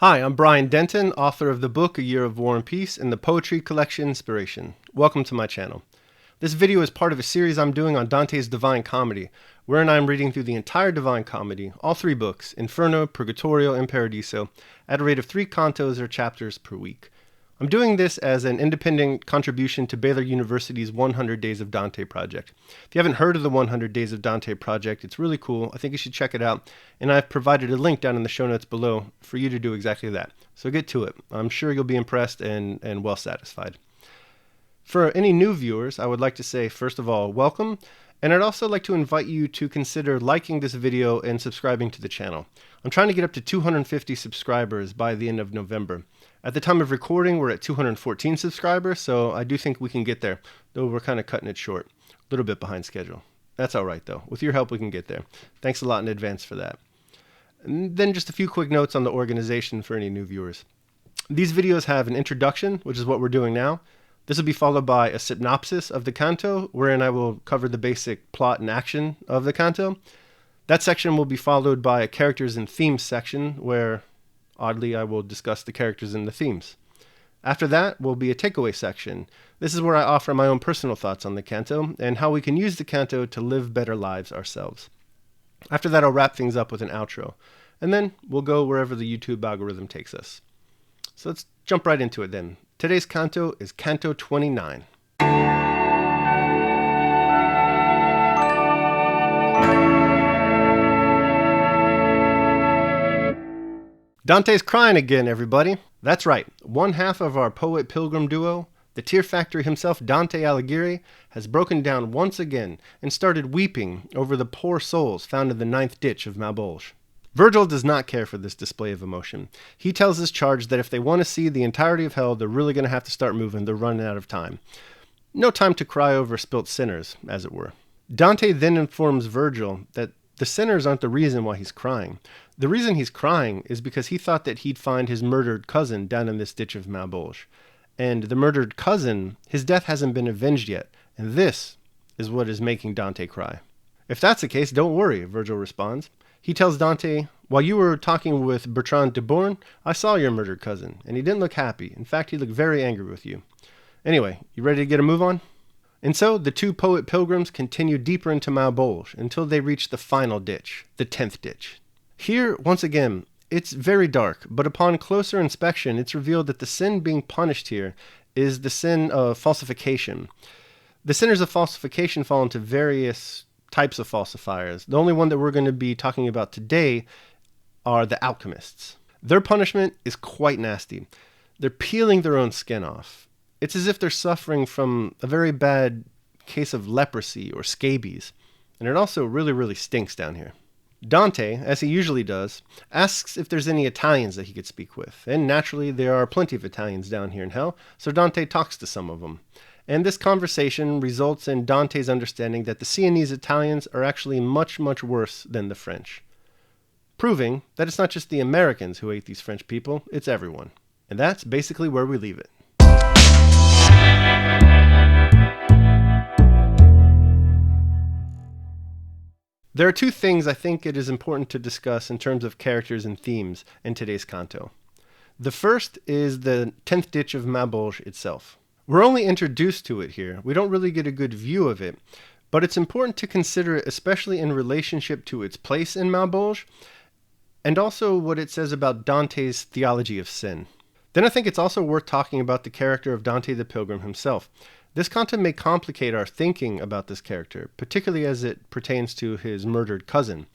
Hi, I'm Brian Denton, author of the book A Year of War and Peace and the poetry collection Inspiration. Welcome to my channel. This video is part of a series I'm doing on Dante's Divine Comedy, wherein I'm reading through the entire Divine Comedy, all three books, Inferno, Purgatorio, and Paradiso, at a rate of 3 cantos or chapters per week. I'm doing this as an independent contribution to Baylor University's 100 Days of Dante Project. If you haven't heard of the 100 Days of Dante Project, it's really cool. I think you should check it out. And I've provided a link down in the show notes below for you to do exactly that. So get to it. I'm sure you'll be impressed and well satisfied. For any new viewers, I would like to say, first of all, welcome. And I'd also like to invite you to consider liking this video and subscribing to the channel. I'm trying to get up to 250 subscribers by the end of November. At the time of recording, we're at 214 subscribers, so I do think we can get there, though we're kind of cutting it short, a little bit behind schedule. That's all right, though. With your help, we can get there. Thanks a lot in advance for that. And then just a few quick notes on the organization for any new viewers. These videos have an introduction, which is what we're doing now. This will be followed by a synopsis of the canto, wherein I will cover the basic plot and action of the canto. That section will be followed by a characters and themes section, where, oddly, I will discuss the characters and the themes. After that will be a takeaway section. This is where I offer my own personal thoughts on the canto and how we can use the canto to live better lives ourselves. After that, I'll wrap things up with an outro, and then we'll go wherever the YouTube algorithm takes us. So let's jump right into it then. Today's canto is Canto 29. Dante's crying again, everybody. That's right, one half of our poet-pilgrim duo, the Tear Factory himself, Dante Alighieri, has broken down once again and started weeping over the poor souls found in the 9th ditch of Mabolge. Virgil does not care for this display of emotion. He tells his charge that if they want to see the entirety of hell, they're really going to have to start moving. They're running out of time. No time to cry over spilt sinners, as it were. Dante then informs Virgil that the sinners aren't the reason why he's crying. The reason he's crying is because he thought that he'd find his murdered cousin down in this ditch of Mabolge. And the murdered cousin, his death hasn't been avenged yet. And this is what is making Dante cry. If that's the case, don't worry, Virgil responds. He tells Dante, while you were talking with Bertrand de Born, I saw your murdered cousin, and he didn't look happy. In fact, he looked very angry with you. Anyway, you ready to get a move on? And so the two poet pilgrims continue deeper into Mabolge until they reach the final ditch, the 10th ditch. Here, once again, it's very dark, but upon closer inspection, it's revealed that the sin being punished here is the sin of falsification. The sinners of falsification fall into various types of falsifiers. The only one that we're going to be talking about today are the alchemists. Their punishment is quite nasty. They're peeling their own skin off. It's as if they're suffering from a very bad case of leprosy or scabies. And it also really, really stinks down here. Dante, as he usually does, asks if there's any Italians that he could speak with. And naturally, there are plenty of Italians down here in hell, so Dante talks to some of them. And this conversation results in Dante's understanding that the Sienese Italians are actually much, much worse than the French. Proving that it's not just the Americans who hate these French people, it's everyone. And that's basically where we leave it. There are two things I think it is important to discuss in terms of characters and themes in today's canto. The first is the 10th ditch of Mabolge itself. We're only introduced to it here. We don't really get a good view of it, but it's important to consider it especially in relationship to its place in Mabolge, and also what it says about Dante's theology of sin. Then I think it's also worth talking about the character of Dante the Pilgrim himself. This canto may complicate our thinking about this character, particularly as it pertains to his murdered cousin.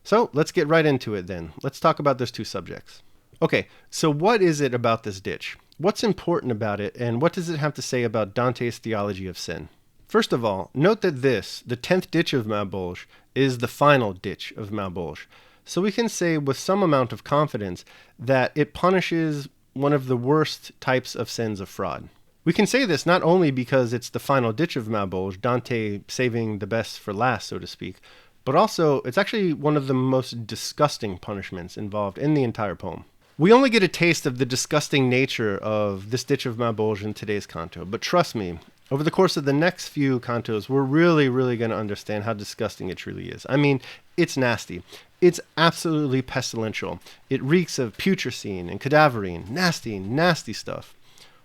So let's get right into it then. Let's talk about those two subjects. Okay, so what is it about this ditch? What's important about it, and what does it have to say about Dante's theology of sin? First of all, note that this, the 10th ditch of Mabolge, is the final ditch of Mabolge. So we can say with some amount of confidence that it punishes one of the worst types of sins of fraud. We can say this not only because it's the final ditch of Mabolge, Dante saving the best for last, so to speak, but also it's actually one of the most disgusting punishments involved in the entire poem. We only get a taste of the disgusting nature of this ditch of Mabolge in today's canto, but trust me, Over the course of the next few cantos, we're really going to understand how disgusting it truly is. I mean, it's nasty. It's absolutely pestilential. It reeks of putrescine and cadaverine. Nasty stuff.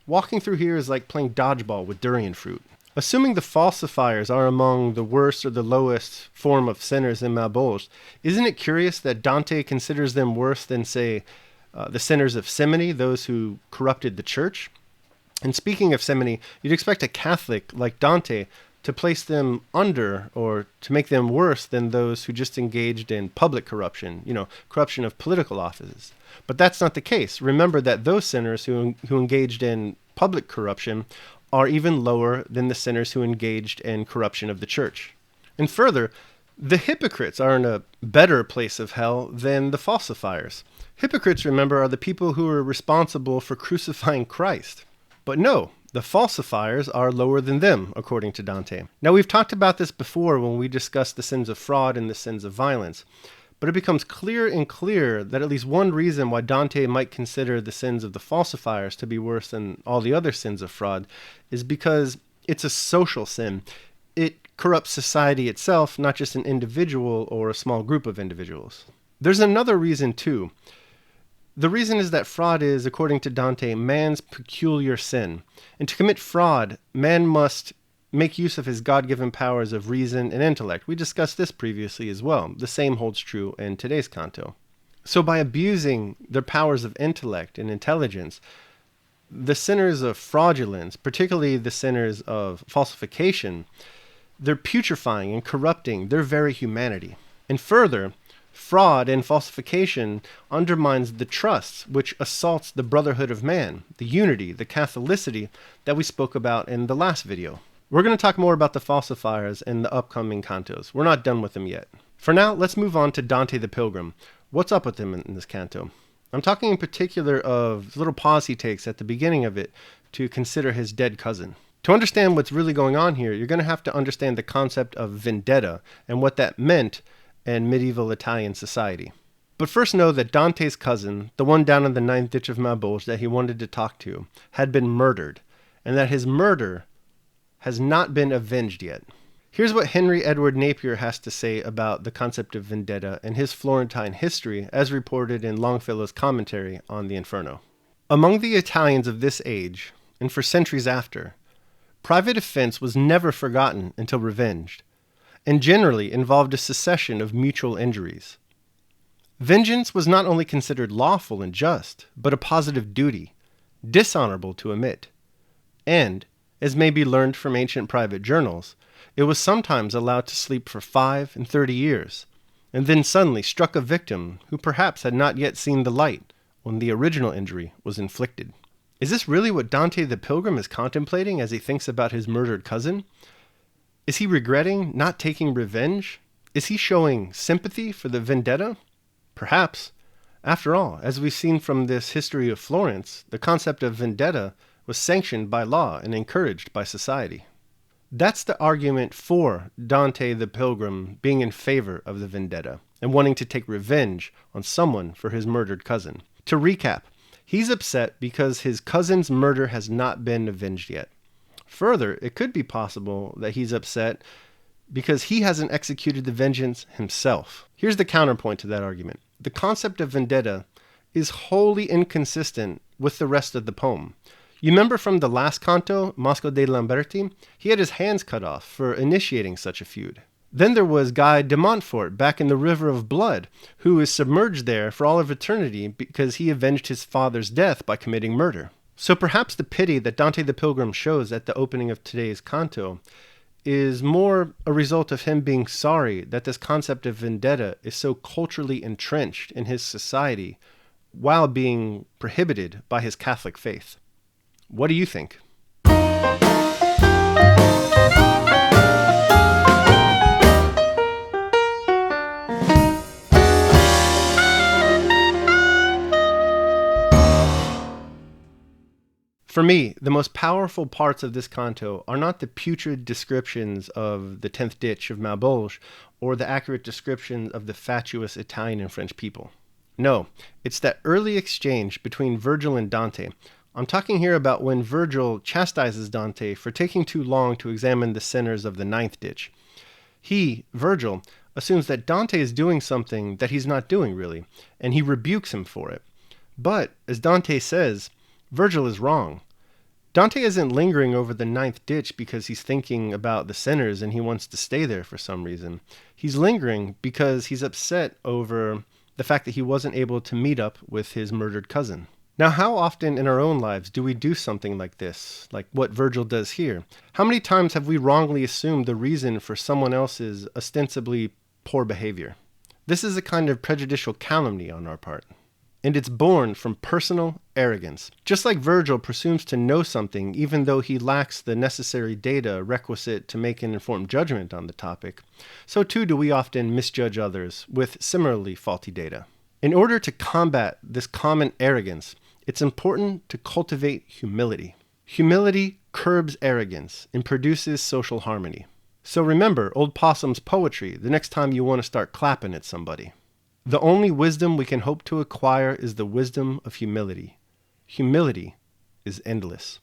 Walking through here is like playing dodgeball with durian fruit. Assuming the falsifiers are among the worst or the lowest form of sinners in Malbolge, isn't it curious that Dante considers them worse than, say, the sinners of Simony, those who corrupted the church? And speaking of Simony, you'd expect a Catholic like Dante to place them under or to make them worse than those who just engaged in public corruption, corruption of political offices. But that's not the case. Remember that those sinners who engaged in public corruption are even lower than the sinners who engaged in corruption of the church. And further, the hypocrites are in a better place of hell than the falsifiers. Hypocrites, remember, are the people who are responsible for crucifying Christ. But no, the falsifiers are lower than them, according to Dante. Now, we've talked about this before when we discussed the sins of fraud and the sins of violence, but it becomes clearer and clearer that at least one reason why Dante might consider the sins of the falsifiers to be worse than all the other sins of fraud is because it's a social sin. It corrupts society itself, not just an individual or a small group of individuals. There's another reason, too. The reason is that fraud is, according to Dante, man's peculiar sin. And to commit fraud, man must make use of his God-given powers of reason and intellect. We discussed this previously as well. The same holds true in today's canto. So by abusing their powers of intellect and intelligence, the sinners of fraudulence, particularly the sinners of falsification, they're putrefying and corrupting their very humanity. And further, fraud and falsification undermines the trust which assaults the brotherhood of man, the unity, the Catholicity that we spoke about in the last video. We're going to talk more about the falsifiers in the upcoming cantos. We're not done with them yet. For now, let's move on to Dante the Pilgrim. What's up with him in this canto? I'm talking in particular of the little pause he takes at the beginning of it to consider his dead cousin. To understand what's really going on here, you're going to have to understand the concept of vendetta and what that meant in medieval Italian society. But first know that Dante's cousin, the one down in the ninth ditch of Malbolge that he wanted to talk to, had been murdered, and that his murder has not been avenged yet. Here's what Henry Edward Napier has to say about the concept of vendetta and his Florentine history as reported in Longfellow's commentary on the Inferno. Among the Italians of this age, and for centuries after, private offense was never forgotten until revenged, and generally involved a succession of mutual injuries. Vengeance was not only considered lawful and just, but a positive duty, dishonorable to omit, and, as may be learned from ancient private journals, it was sometimes allowed to sleep for 5 and 30 years, and then suddenly struck a victim who perhaps had not yet seen the light when the original injury was inflicted. Is this really what Dante the Pilgrim is contemplating as he thinks about his murdered cousin? Is he regretting not taking revenge? Is he showing sympathy for the vendetta? Perhaps. After all, as we've seen from this history of Florence, the concept of vendetta was sanctioned by law and encouraged by society. That's the argument for Dante the Pilgrim being in favor of the vendetta and wanting to take revenge on someone for his murdered cousin. To recap, he's upset because his cousin's murder has not been avenged yet. Further, it could be possible that he's upset because he hasn't executed the vengeance himself. Here's the counterpoint to that argument. The concept of vendetta is wholly inconsistent with the rest of the poem. You remember from the last canto, Mosco de Lamberti? He had his hands cut off for initiating such a feud. Then there was Guy de Montfort back in the River of Blood, who is submerged there for all of eternity because he avenged his father's death by committing murder. So perhaps the pity that Dante the Pilgrim shows at the opening of today's canto is more a result of him being sorry that this concept of vendetta is so culturally entrenched in his society while being prohibited by his Catholic faith. What do you think? For me, the most powerful parts of this canto are not the putrid descriptions of the 10th ditch of Malbolge or the accurate description of the fatuous Italian and French people. No, it's that early exchange between Virgil and Dante I'm talking here about when Virgil chastises Dante for taking too long to examine the sinners of the ninth ditch. He, Virgil, assumes that Dante is doing something that he's not doing really, and he rebukes him for it. But, as Dante says, Virgil is wrong. Dante isn't lingering over the ninth ditch because he's thinking about the sinners and he wants to stay there for some reason. He's lingering because he's upset over the fact that he wasn't able to meet up with his murdered cousin. Now, how often in our own lives do we do something like this, like what Virgil does here? How many times have we wrongly assumed the reason for someone else's ostensibly poor behavior? This is a kind of prejudicial calumny on our part. And it's born from personal arrogance. Just like Virgil presumes to know something even though he lacks the necessary data requisite to make an informed judgment on the topic, so too do we often misjudge others with similarly faulty data. In order to combat this common arrogance, it's important to cultivate humility. Humility curbs arrogance and produces social harmony. So remember Old Possum's poetry the next time you want to start clapping at somebody. The only wisdom we can hope to acquire is the wisdom of humility. Humility is endless.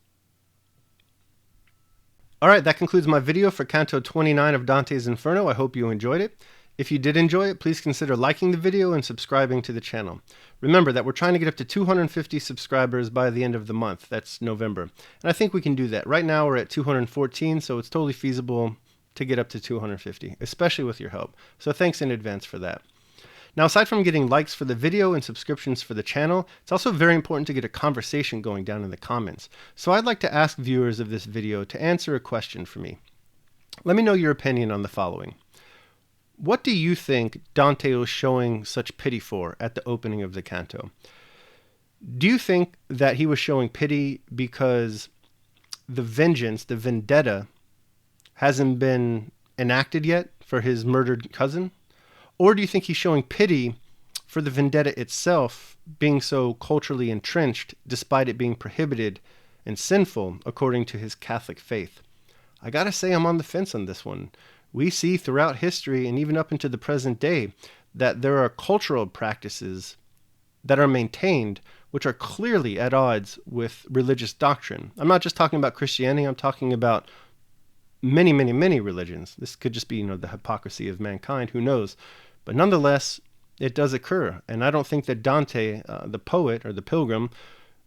Alright, that concludes my video for Canto 29 of Dante's Inferno. I hope you enjoyed it. If you did enjoy it, please consider liking the video and subscribing to the channel. Remember that we're trying to get up to 250 subscribers by the end of the month. That's November. And I think we can do that. Right now we're at 214, so it's totally feasible to get up to 250, especially with your help. So thanks in advance for that. Now, aside from getting likes for the video and subscriptions for the channel, it's also very important to get a conversation going down in the comments. So I'd like to ask viewers of this video to answer a question for me. Let me know your opinion on the following. What do you think Dante was showing such pity for at the opening of the canto? Do you think that he was showing pity because the vengeance, the vendetta, hasn't been enacted yet for his murdered cousin? Or do you think he's showing pity for the vendetta itself being so culturally entrenched despite it being prohibited and sinful according to his Catholic faith? I gotta say I'm on the fence on this one. We see throughout history and even up into the present day that there are cultural practices that are maintained which are clearly at odds with religious doctrine. I'm not just talking about Christianity, I'm talking about many, many, many religions. This could just be, the hypocrisy of mankind, who knows? But nonetheless, it does occur. And I don't think that Dante, the poet or the pilgrim,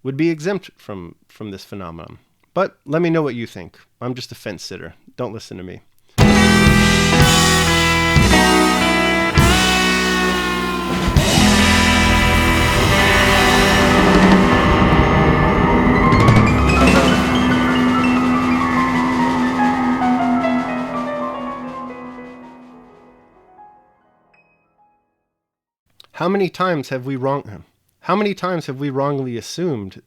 would be exempt from this phenomenon. But let me know what you think. I'm just a fence sitter. Don't listen to me. How many times have we wrongly assumed?